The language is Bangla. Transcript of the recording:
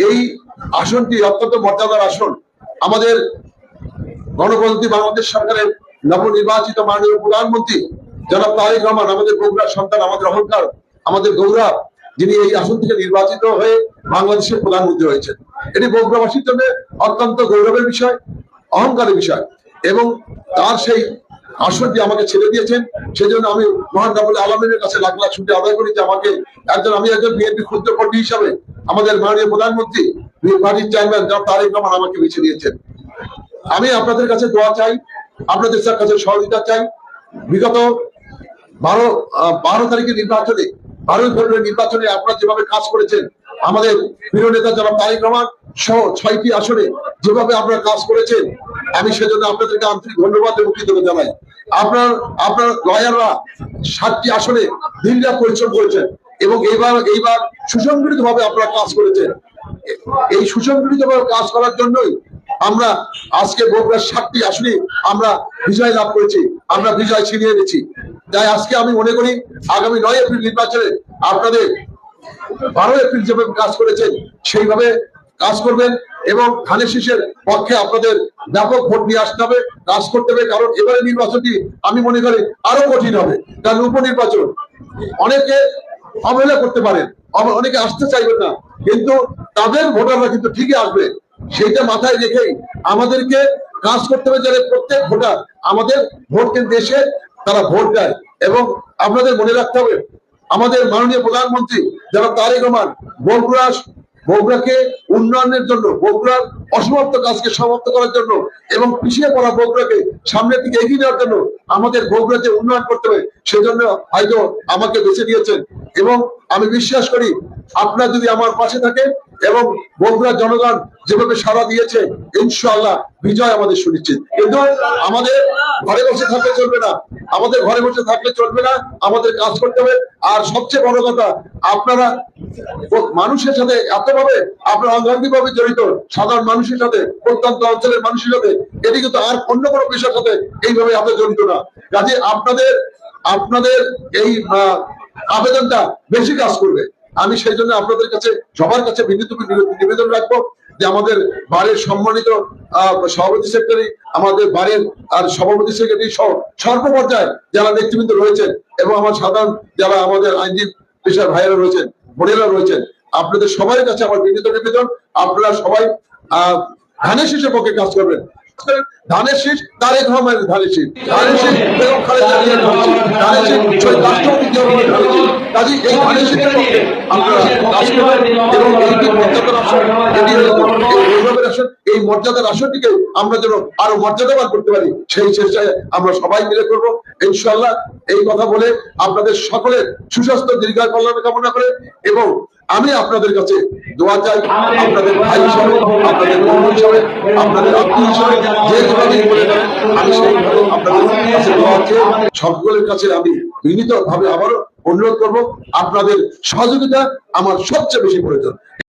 এই আসনটি অত্যন্ত মর্যাদার আসন। আমাদের গণপ্রজাতন্ত্রী বাংলাদেশ সরকারের নবনির্বাচিত মাননীয় প্রধানমন্ত্রী জনাব তারেক রহমান, আমাদের বগুড়ার সন্তান, আমাদের অহংকার, আমাদের গৌরব, যিনি এই আসন থেকে নির্বাচিত হয়ে বাংলাদেশের প্রধানমন্ত্রী হয়েছেন। এটি বগুড়াবাসীর জন্য অত্যন্ত গৌরবের বিষয়, অহংকারের বিষয়। এবং তার সেই আসনটি আমাকে ছেড়ে দিয়েছেন, সেজন্য আমি মহান রাব্বুল আলামিনের কাছে লাখ লাখ শুকরিয়া আদায় করি যে আমি একজন বিএনপি ক্ষুদ্র কর্মী হিসাবে আমাদের মাননীয় প্রধানমন্ত্রী পার্টির চেয়ারম্যান জনাব তারেক রহমান আমাকে বেছে নিয়েছেন। আমি আপনাদের কাছে দোয়া চাই, আপনাদের কাছে সহযোগিতা চাই। বিগত 12 তারিখের নির্বাচনে, 12 ফেব্রুয়ারি নির্বাচনে আপনারা যেভাবে কাজ করেছেন, আমাদের প্রিয় নেতা জনাব তারেক রহমান সহ 6টি আসনে যেভাবে আপনারা কাজ করেছেন, আমি সেজন্য আপনাদেরকে আন্তরিক ধন্যবাদ এবং কৃতজ্ঞতা জানাই। আপনার লয়াররা 7টি আসনে দিনরাত পরিশ্রম করেছেন এবং এইবার সুসংগঠিত ভাবে আপনারা কাজ করেছেন। এই সুসংগঠিত ভাবে কাজ করার জন্যই আমরা আজকে বগুড়ার 7টি আসনে আমরা বিজয় লাভ করেছি, আমরা বিজয় ছিনিয়ে এনেছি। তাই আজকে আমি মনে করি আগামী 9 এপ্রিল নির্বাচনে আপনাদের 12 এপ্রিল যেভাবে কাজ করেছেন সেইভাবে কাজ করবেন এবং ধানের শীষের পক্ষে আপনাদের ব্যাপক ভোট নিয়ে আসতে হবে, কাজ করতে হবে। কারণ এবারে নির্বাচনটি আমি মনে করি আরো কঠিন হবে, কারণ উপনির্বাচন। অনেকে অবহেলা করতে পারেন, অনেকে আসতে চাইবেন না, কিন্তু তাদের ভোটাররা কিন্তু ঠিকই আসবে। সেইটা মাথায় রেখেই আমাদেরকে কাজ করতে হবে, যাতে প্রত্যেক ভোটার আমাদের ভোট কেন্দ্রে এসে তারা ভোট দেয়। এবং আপনাদের মনে রাখতে হবে আমাদের মাননীয় প্রধানমন্ত্রী যারা তারেক রহমান বগুড়াকে উন্নয়নের জন্য, বগুড়ার অসমাপ্ত কাজকে সমাপ্ত করার জন্য এবং পিছিয়ে পড়া বগুড়াকে সামনের দিকে এগিয়ে নেওয়ার জন্য আমাদের বগুড়াতে উন্নয়ন করতে হবে, সেজন্য হয়তো আমাকে বেছে দিয়েছেন। এবং আমি বিশ্বাস করি আপনারা যদি আমার পাশে থাকেন এবং বগুড়ার জনগণ যেভাবে সাড়া দিয়েছে, ইনশাআল্লাহ বিজয় আমাদের সুনিশ্চিত। কিন্তু আমাদের ঘরে বসে থাকলে চলবে না, আমাদের কাজ করতে হবে। আর সবচেয়ে বড় কথা, আপনারা মানুষের সাথে এতভাবে আপনারা অঙ্গাঙ্গিভাবে জড়িত, সাধারণ মানুষের সাথে, প্রত্যন্ত অঞ্চলের মানুষের সাথে, এটি কিন্তু আর অন্য কোনো পেশার সাথে এইভাবে এত জড়িত না। কাজে আপনাদের এই আবেদনটা বেশি কাজ করবে। আমি সেই জন্য আপনাদের কাছে, সবার কাছে বিনীত নিবেদন রাখবো যে আমাদের বাড়ির সম্মানিত সভাপতি সেক্রেটারি, আমাদের বাড়ির আর সভাপতি সেক্রেটারি সহ সর্বপর্যায়ে যারা নেতৃবৃন্দ রয়েছেন এবং আমার সাধারণ যারা আমাদের আইনজীবী পেশার ভাইয়েরা রয়েছেন, বোনেরা রয়েছেন, আপনাদের সবার কাছে আমার বিনীত নিবেদন, আপনারা সবাই ধানের শীষের পক্ষে কাজ করবেন। ধানের শীষ তারেক রহমানের ধানের শীষ, ধানের শীষ বেগম খালেদা জিয়ার ধানের শীষ, ধানের শীষ শহীদ রাষ্ট্রপতি জিয়াউর রহমানের ধানের শীষ। কাজেই এই ধানের শীষের পক্ষে আপনারা কাজ করবেন এবং এইটি মর্যাদার আসন, এটি এই গৌরবের আসন, এই মর্যাদার আসনটিকে আমরা যেন আরো মর্যাদাবান করতে পারি, সেই চেষ্টায় আমরা সবাই মিলে করবো ইনশাআল্লাহ। এই কথা বলে আপনাদের সকলের সুস্বাস্থ্য, দীর্ঘায়ু, কল্যাণ কামনা করে এবং আমি আপনাদের কাছে দোয়া চাই, আপনাদের ভাই হিসাবে, আপনাদের বন্ধু হিসাবে, আপনাদের আত্মীয় হিসাবে, যেভাবে বলে দেন আমি সেইভাবে আপনাদের কাছে দোয়া চাই। সকলের কাছে আমি বিনীত ভাবে আবারও অনুরোধ করবো, আপনাদের সহযোগিতা আমার সবচেয়ে বেশি প্রয়োজন।